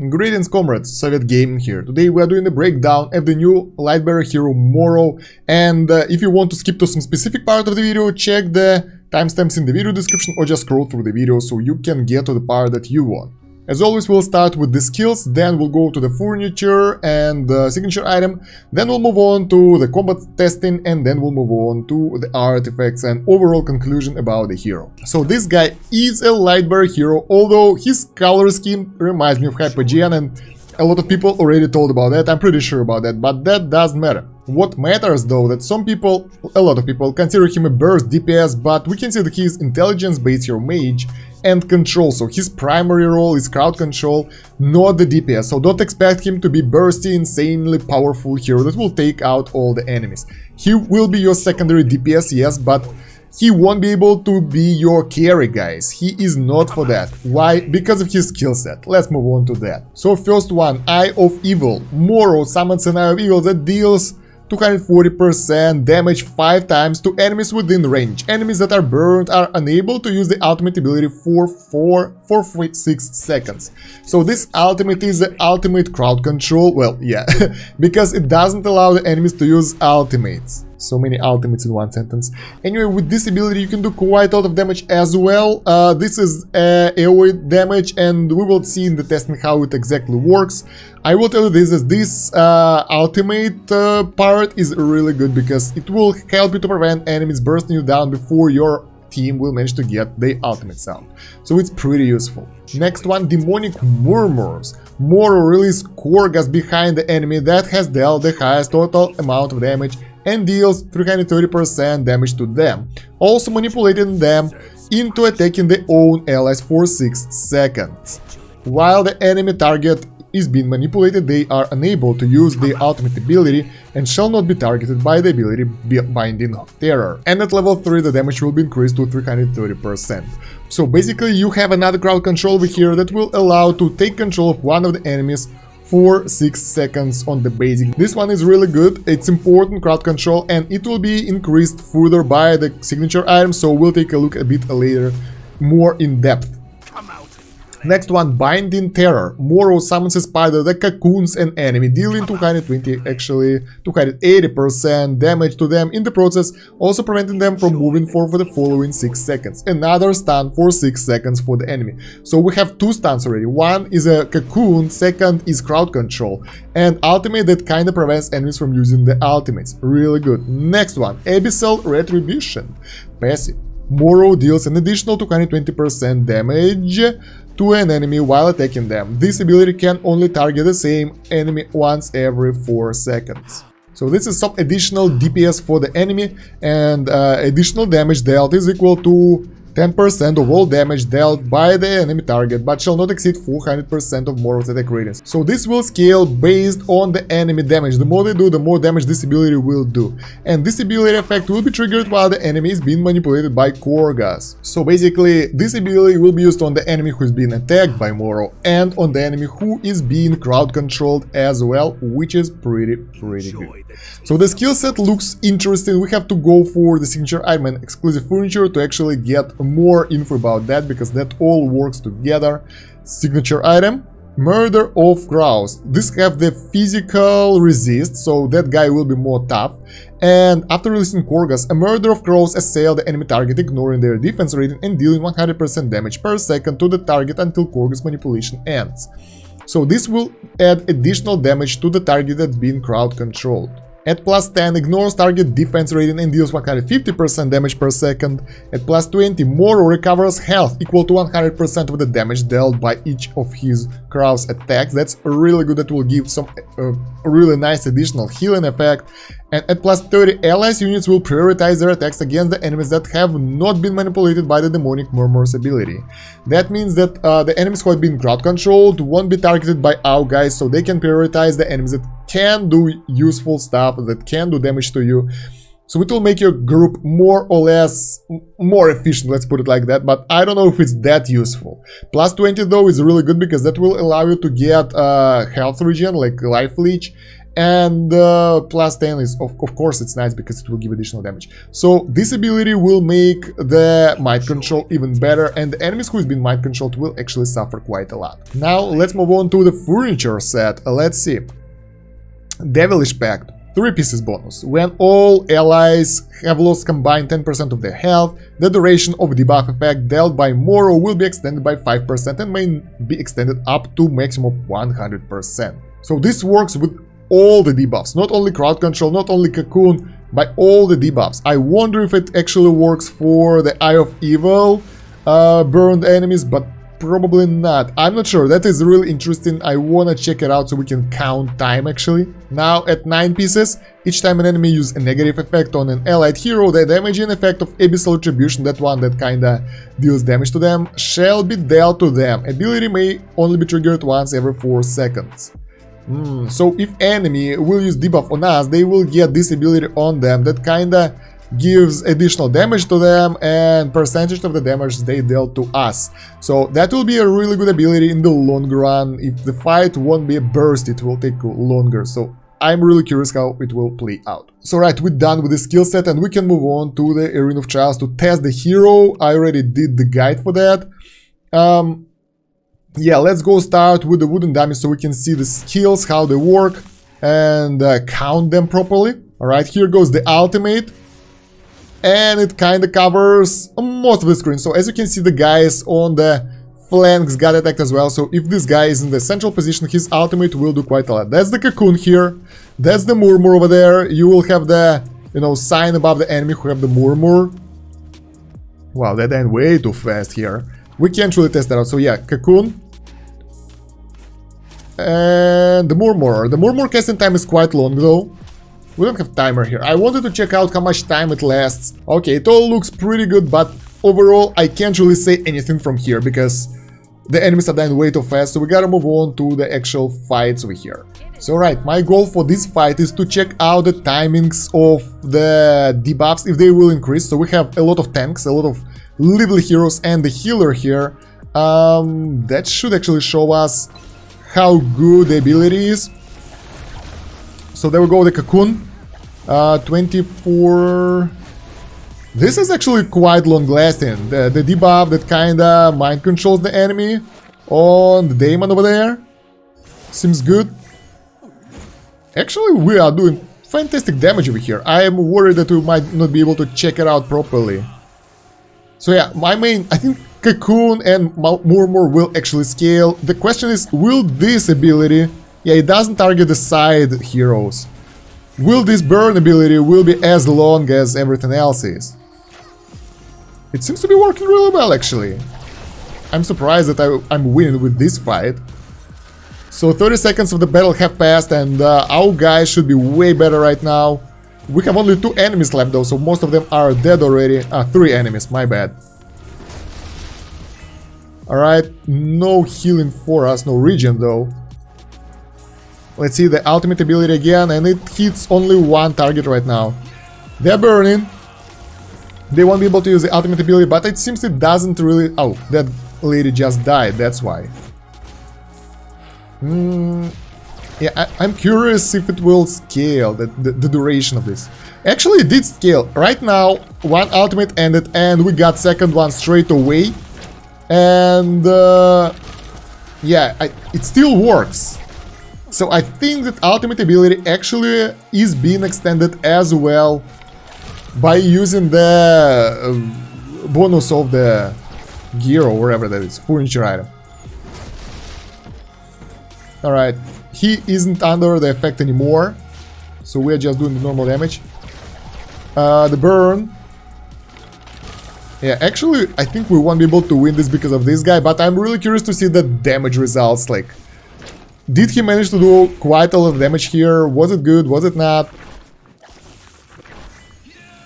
Greetings comrades, Soviet Gaming here. Today we are doing a breakdown of the new Lightbearer hero Morrow, and if you want to skip to some specific part of the video, check the timestamps in the video description or just scroll through the video so you can get to the part that you want. As always, we'll start with the skills, then we'll go to the furniture and the signature item, then we'll move on to the combat testing, and then we'll move on to the artifacts and overall conclusion about the hero. So this guy is a Lightbearer hero, although his color scheme reminds me of Hypogean, and a lot of people already told about that, I'm pretty sure about that, but that doesn't matter. What matters though, that a lot of people consider him a burst DPS, but we can see that he is intelligence-based hero mage and control, so his primary role is crowd control, not the DPS, so don't expect him to be bursty, insanely powerful hero that will take out all the enemies. He will be your secondary DPS, yes, but he won't be able to be your carry, guys. He is not for that. Why? Because of his skill set. Let's move on to that. So first one, Eye of Evil. Morrow summons an Eye of Evil that deals 240% damage 5 times to enemies within range. Enemies that are burned are unable to use the ultimate ability for 6 seconds. So this ultimate is the ultimate crowd control. Well, yeah, because it doesn't allow the enemies to use ultimates. So many ultimates in one sentence. Anyway, with this ability you can do quite a lot of damage as well. This is AoE damage, and we will see in the testing how it exactly works. I will tell you this, as this ultimate part is really good because it will help you to prevent enemies bursting you down before your team will manage to get the ultimates out. So it's pretty useful. Next one, Demonic Murmurs. Morrow releases core gas behind the enemy that has dealt the highest total amount of damage and deals 330% damage to them, also manipulating them into attacking their own allies for 6 seconds. While the enemy target is being manipulated, they are unable to use the ultimate ability and shall not be targeted by the ability Binding Terror. And at level 3 the damage will be increased to 330%. So basically you have another crowd control over here that will allow to take control of one of the enemies for 6 seconds on the basic. This one is really good, it's important crowd control, and it will be increased further by the signature item, so we'll take a look a bit later, more in depth. Next one, Binding Terror. Morrow summons a spider that cocoons an enemy, dealing 280% damage to them in the process, also preventing them from moving for the following 6 seconds. Another stun for 6 seconds for the enemy. So we have 2 stuns already. One is a cocoon, second is crowd control, and ultimate that kinda prevents enemies from using the ultimates. Really good. Next one, Abyssal Retribution. Passive. Morrow deals an additional 220% damage to an enemy while attacking them. This ability can only target the same enemy once every 4 seconds. So this is some additional DPS for the enemy, and additional damage dealt is equal to 10% of all damage dealt by the enemy target, but shall not exceed 400% of Morrow's attack radius. So this will scale based on the enemy damage. The more they do, the more damage this ability will do. And this ability effect will be triggered while the enemy is being manipulated by core gas. So basically, this ability will be used on the enemy who is being attacked by Morrow and on the enemy who is being crowd controlled as well, which is pretty good. So the skill set looks interesting. We have to go for the signature item and exclusive furniture to actually get more info about that, because that all works together. Signature item, Murder of Crows. This have the physical resist, so that guy will be more tough. And after releasing Korgas, a Murder of Crows assail the enemy target, ignoring their defense rating and dealing 100% damage per second to the target until Korgas manipulation ends. So this will add additional damage to the target that's being crowd controlled. At plus 10, ignores target defense rating and deals 150% damage per second. At plus 20, Morrow recovers health equal to 100% of the damage dealt by each of his Crowd's attacks. That's really good, that will give some really nice additional healing effect. And at plus 30, allies units will prioritize their attacks against the enemies that have not been manipulated by the Demonic Murmurs ability. That means that the enemies who have been crowd controlled won't be targeted by our guys, so they can prioritize the enemies that can do useful stuff, that can do damage to you. So it will make your group more or less more efficient, let's put it like that, but I don't know if it's that useful. Plus 20 though is really good because that will allow you to get health regen, like life leech, and plus 10 is of course it's nice because it will give additional damage. So this ability will make the mind control even better, and the enemies who has been mind controlled will actually suffer quite a lot. Now let's move on to the furniture set. Let's see. Devilish Pact. 3 pieces bonus. When all allies have lost combined 10% of their health, the duration of debuff effect dealt by Morrow will be extended by 5% and may be extended up to maximum of 100%. So this works with all the debuffs, not only crowd control, not only cocoon, but all the debuffs. I wonder if it actually works for the Eye of Evil burned enemies, but probably not. I'm not sure. That is really interesting. I wanna check it out so we can count time actually. Now at 9 pieces, each time an enemy uses a negative effect on an allied hero, the damaging effect of Abyssal Retribution, that one that kinda deals damage to them, shall be dealt to them. Ability may only be triggered once every 4 seconds. So if enemy will use debuff on us, they will get this ability on them that kinda gives additional damage to them and percentage of the damage they dealt to us. So that will be a really good ability in the long run. If the fight won't be a burst, it will take longer. So I'm really curious how it will play out. So right, we're done with the skill set and we can move on to the Arena of Trials to test the hero. I already did the guide for that. Yeah, let's go start with the wooden dummy so we can see the skills, how they work, and count them properly. Alright, here goes the ultimate. And it kind of covers most of the screen. So as you can see, the guys on the flanks got attacked as well. So if this guy is in the central position, his ultimate will do quite a lot. That's the cocoon here. That's the murmur over there. You will have the, sign above the enemy who have the murmur. Wow, that went way too fast here. We can't really test that out. So yeah, cocoon. And the murmur. The murmur casting time is quite long though. We don't have timer here. I wanted to check out how much time it lasts. Okay, it all looks pretty good, but overall I can't really say anything from here because the enemies are dying way too fast, so we gotta move on to the actual fights over here. So right, my goal for this fight is to check out the timings of the debuffs, if they will increase. So we have a lot of tanks, a lot of little heroes, and the healer here. That should actually show us how good the ability is. So there we go, the cocoon. 24. This is actually quite long lasting. The debuff that kinda mind controls the enemy on the daemon over there seems good. Actually, we are doing fantastic damage over here. I am worried that we might not be able to check it out properly. So yeah, my main, I think cocoon and murmur will actually scale. The question is, will this ability... Yeah, it doesn't target the side heroes. Will this burn ability will be as long as everything else is? It seems to be working really well, actually. I'm surprised that I'm winning with this fight. So 30 seconds of the battle have passed and our guys should be way better right now. We have only 2 enemies left though, so most of them are dead already. 3 enemies, my bad. Alright, no healing for us, no regen though. Let's see the ultimate ability again, and it hits only 1 target right now. They're burning. They won't be able to use the ultimate ability, but it seems it doesn't really... Oh, that lady just died, that's why. Yeah, I'm curious if it will scale, the duration of this. Actually, it did scale. Right now, 1 ultimate ended, and we got second one straight away. And... yeah, it still works. So I think that ultimate ability actually is being extended as well by using the bonus of the gear or wherever that is, furniture item. Alright, he isn't under the effect anymore, so we're just doing the normal damage. The burn. Yeah, actually I think we won't be able to win this because of this guy, but I'm really curious to see the damage results, like... Did he manage to do quite a lot of damage here? Was it good? Was it not?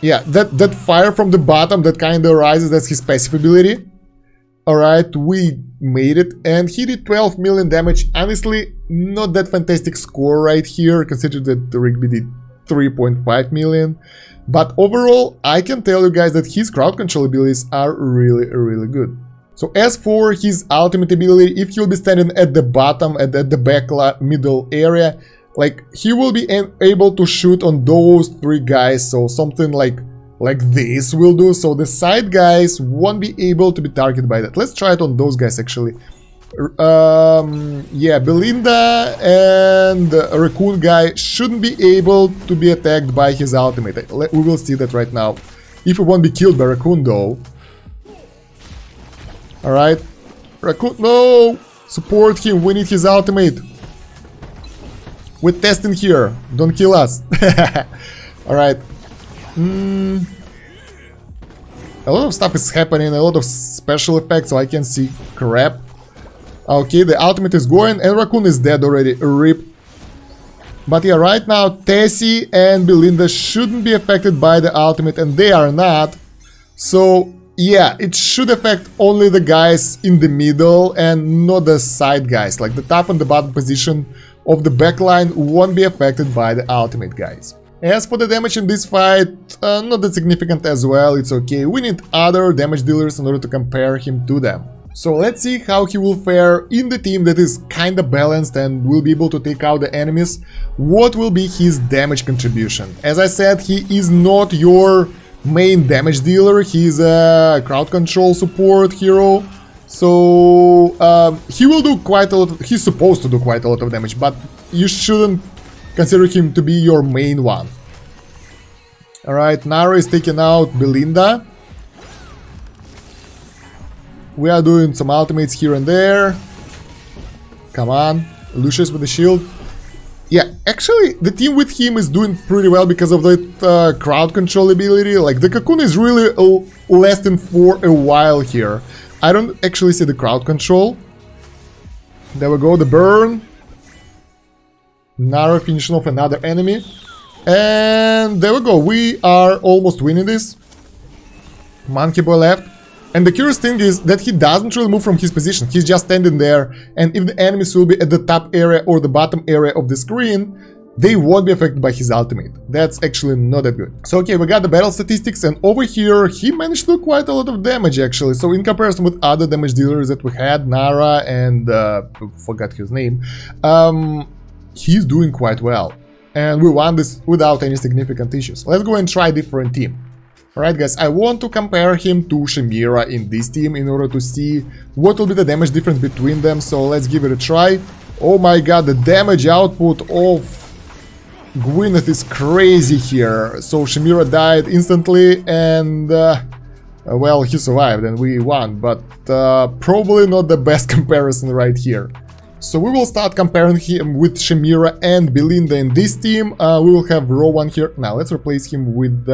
Yeah, that fire from the bottom that kind of rises, that's his passive ability. Alright, we made it. And he did 12 million damage. Honestly, not that fantastic score right here, considering that the Rigby did 3.5 million. But overall, I can tell you guys that his crowd control abilities are really, really good. So as for his ultimate ability, if he'll be standing at the bottom, at the back middle area, like he will be able to shoot on those 3 guys, so something like this will do, so the side guys won't be able to be targeted by that. Let's try it on those guys actually. Yeah, Belinda and Raccoon guy shouldn't be able to be attacked by his ultimate. We will see that right now. If he won't be killed by Raccoon though. Alright. Raccoon, no! Support him, we need his ultimate. We're testing here, don't kill us. Alright. A lot of stuff is happening, a lot of special effects, so I can see crap. Okay, the ultimate is going, and Raccoon is dead already. RIP. But yeah, right now, Tessie and Belinda shouldn't be affected by the ultimate, and they are not. So, yeah, it should affect only the guys in the middle and not the side guys. Like the top and the bottom position of the backline won't be affected by the ultimate guys. As for the damage in this fight, not that significant as well, it's okay. We need other damage dealers in order to compare him to them. So let's see how he will fare in the team that is kinda balanced and will be able to take out the enemies. What will be his damage contribution? As I said, he is not your main damage dealer, he's a crowd control support hero. So he will do quite a lot, he's supposed to do quite a lot of damage, but you shouldn't consider him to be your main one. Alright, Nara is taking out Belinda. We are doing some ultimates here and there. Come on, Lucius with the shield. Yeah, actually, the team with him is doing pretty well because of that crowd control ability. Like, the Cocoon is really lasting for a while here. I don't actually see the crowd control. There we go, the burn. Nara finishing off another enemy. And there we go, we are almost winning this. Monkey Boy left. And the curious thing is that he doesn't really move from his position, he's just standing there, and if the enemies will be at the top area or the bottom area of the screen, they won't be affected by his ultimate. That's actually not that good. So okay, we got the battle statistics, and over here he managed to do quite a lot of damage actually. So in comparison with other damage dealers that we had, Nara and forgot his name, he's doing quite well. And we won this without any significant issues. Let's go and try a different team. Alright guys, I want to compare him to Chimera in this team in order to see what will be the damage difference between them, so let's give it a try. Oh my god, the damage output of Gwyneth is crazy here. So Chimera died instantly and well, he survived and we won, but probably not the best comparison right here. So we will start comparing him with Chimera and Belinda in this team. We will have Rowan here. Now let's replace him with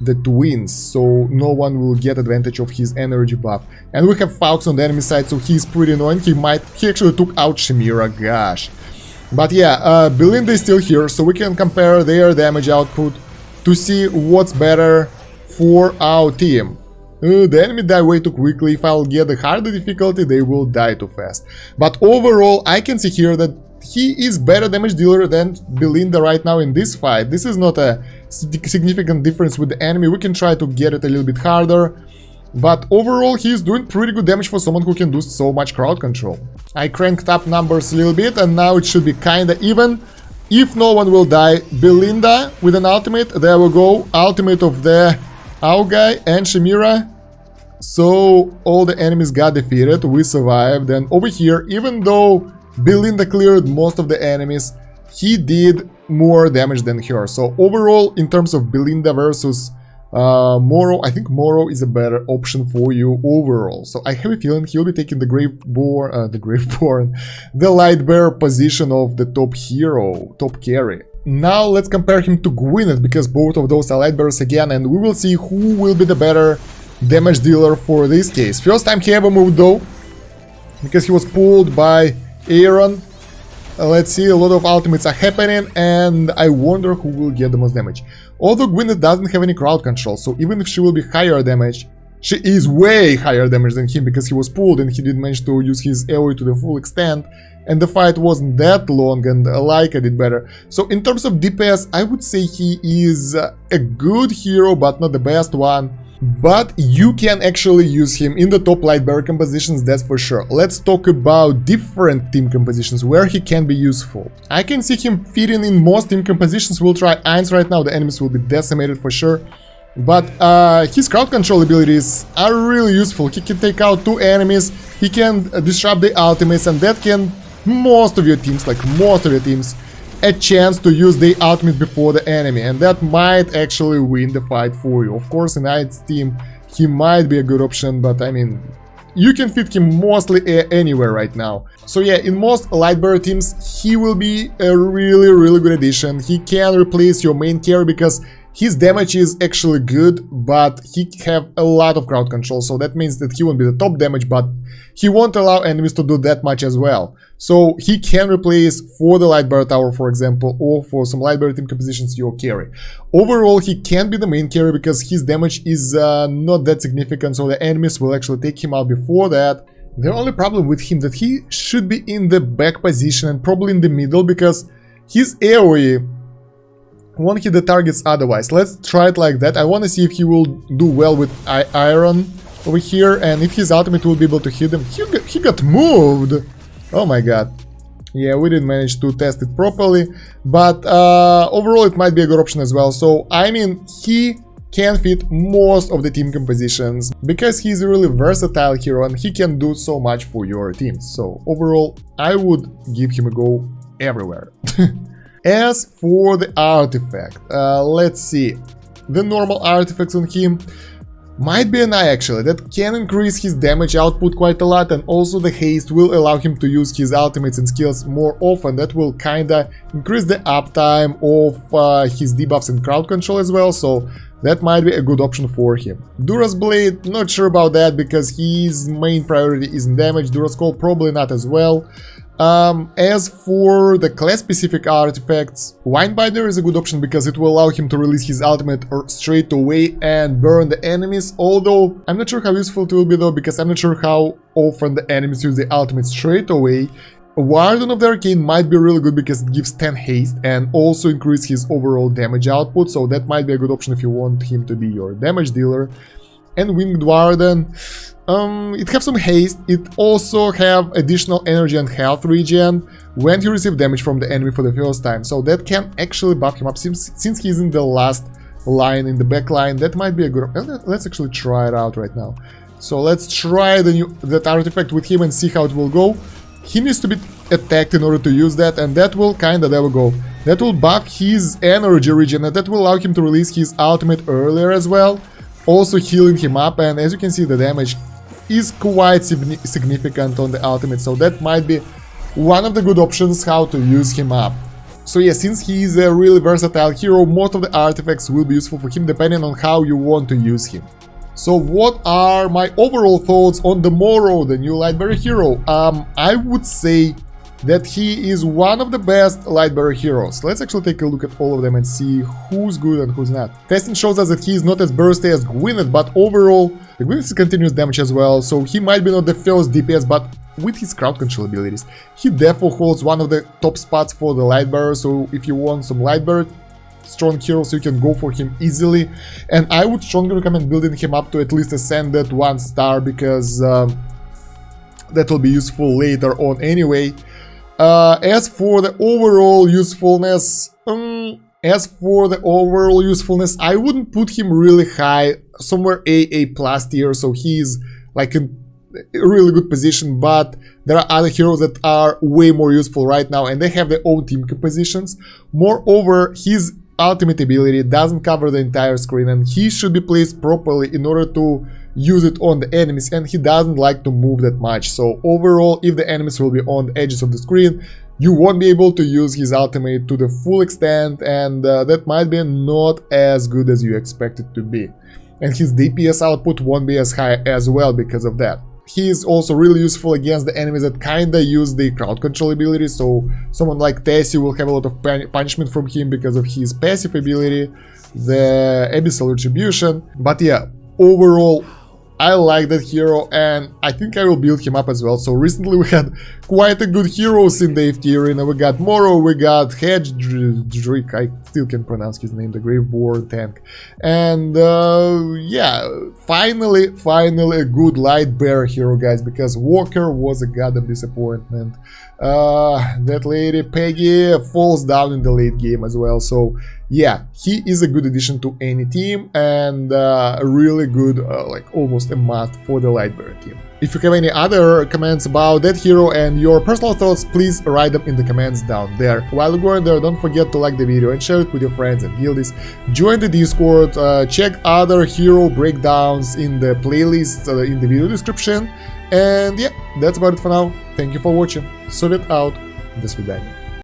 the twins, so no one will get advantage of his energy buff. And we have Faux on the enemy side, so he's pretty annoying. He actually took out Chimera, gosh. But yeah, Belinda is still here, so we can compare their damage output to see what's better for our team. The enemy die way too quickly. If I'll get the harder difficulty, they will die too fast. But overall, I can see here that he is better damage dealer than Belinda right now in this fight. This is not a significant difference with the enemy. We can try to get it a little bit harder. But overall, he's doing pretty good damage for someone who can do so much crowd control. I cranked up numbers a little bit and now it should be kinda even. If no one will die, Belinda with an ultimate. There we go. Ultimate of the our guy and Chimera. So all the enemies got defeated. We survived. And over here, even though Belinda cleared most of the enemies, he did more damage than her. So overall, in terms of Belinda versus Morrow, I think Morrow is a better option for you overall. So I have a feeling he'll be taking the the Lightbearer position of the top hero, top carry. Now let's compare him to Gwyneth, because both of those are Lightbearers again, and we will see who will be the better damage dealer for this case. First time he ever moved though, because he was pulled by Aaron. Let's see, a lot of ultimates are happening, and I wonder who will get the most damage. Although Gwyneth doesn't have any crowd control, so even if she will be higher damage, she is way higher damage than him, because he was pulled and he didn't manage to use his AoE to the full extent, and the fight wasn't that long, and Laika did better. So in terms of DPS, I would say he is a good hero, but not the best one. But you can actually use him in the top Lightbearer compositions, that's for sure. Let's talk about different team compositions where he can be useful. I can see him fitting in most team compositions. We'll try Eins right now, the enemies will be decimated for sure. But his crowd control abilities are really useful. He can take out 2 enemies, he can disrupt the ultimates, and that can most of your teams, a chance to use the ultimate before the enemy, and that might actually win the fight for you. Of course, in Eins team, he might be a good option, but I mean, you can fit him mostly anywhere right now. So yeah, in most Lightbearer teams, he will be a really good addition. He can replace your main carry because his damage is actually good, but he have a lot of crowd control, so that means that he won't be the top damage, but he won't allow enemies to do that much as well. So he can replace for the Lightbearer tower, for example, or for some Lightbearer team compositions your carry. Overall, he can be the main carry because his damage is not that significant, so the enemies will actually take him out before that. The only problem with him that he should be in the back position and probably in the middle because his AoE won't hit the targets otherwise. Let's try it like that. I want to see if he will do well with iron over here, and if his ultimate will be able to hit him. He got moved! Oh my god. Yeah, we didn't manage to test it properly, but overall it might be a good option as well. So, I mean, he can fit most of the team compositions because he's a really versatile hero and he can do so much for your teams. So, overall, I would give him a go everywhere. As for the artifact, let's see. The normal artifacts on him might be an eye actually, that can increase his damage output quite a lot, and also the haste will allow him to use his ultimates and skills more often. That will kinda increase the uptime of his debuffs and crowd control as well, so that might be a good option for him. Duras Blade, not sure about that because his main priority isn't damage. Duras Call probably not as well. As for the class-specific artifacts, Windbinder is a good option because it will allow him to release his ultimate straight away and burn the enemies, although I'm not sure how useful it will be though, because I'm not sure how often the enemies use the ultimate straight away. Warden of the Arcane might be really good because it gives 10 haste and also increase his overall damage output, so that might be a good option if you want him to be your damage dealer. And Winged Warden, it have some haste, it also have additional energy and health regen when he receives damage from the enemy for the first time, so that can actually buff him up since he's in the last line in the back line. That might be a good option. Let's actually try it out right now. So let's try that artifact with him and see how it will go. He needs to be attacked in order to use that, and that will kinda, there we go. That will buff his energy regen and that will allow him to release his ultimate earlier as well, also healing him up, and as you can see the damage is quite significant on the ultimate, so that might be one of the good options how to use him up. So yeah, since he is a really versatile hero, most of the artifacts will be useful for him depending on how you want to use him. So what are my overall thoughts on the Morrow, the new Lightbearer hero? I would say that he is one of the best Lightbearer heroes. Let's actually take a look at all of them and see who's good and who's not. Testing shows us that he is not as bursty as Gwyneth, but overall, the Gwyneth is continuous damage as well, so he might be not the first DPS, but with his crowd control abilities, he definitely holds one of the top spots for the Lightbearer, so if you want some Lightbearer strong heroes, you can go for him easily. And I would strongly recommend building him up to at least Ascended 1 star, because that will be useful later on anyway. As for the overall usefulness, I wouldn't put him really high, somewhere AA plus tier, so he's like in a really good position, but there are other heroes that are way more useful right now and they have their own team compositions. Moreover, his ultimate ability doesn't cover the entire screen and he should be placed properly in order to use it on the enemies, and he doesn't like to move that much. So overall, if the enemies will be on the edges of the screen, you won't be able to use his ultimate to the full extent, and that might be not as good as you expect it to be. And his DPS output won't be as high as well because of that. He is also really useful against the enemies that kinda use the crowd control ability, so someone like Tessie will have a lot of punishment from him because of his passive ability, the Abyssal Retribution. But yeah, overall, I like that hero, and I think I will build him up as well. So recently we had quite a good heroes in the AFK Arena. We got Morrow, we got Hedge, I still can pronounce his name, the Graveborn tank. And yeah, finally a good Lightbearer hero, guys, because Walker was a goddamn disappointment. That lady Peggy falls down in the late game as well. So yeah, he is a good addition to any team, and a really good, like almost a must for the Lightbearer team. If you have any other comments about that hero and your personal thoughts, please write them in the comments down there. While you're going there, don't forget to like the video and share it with your friends and guildies. Join the Discord, check other hero breakdowns in the playlist in the video description. And yeah, that's about it for now. Thank you for watching. Soviet out. До свидания.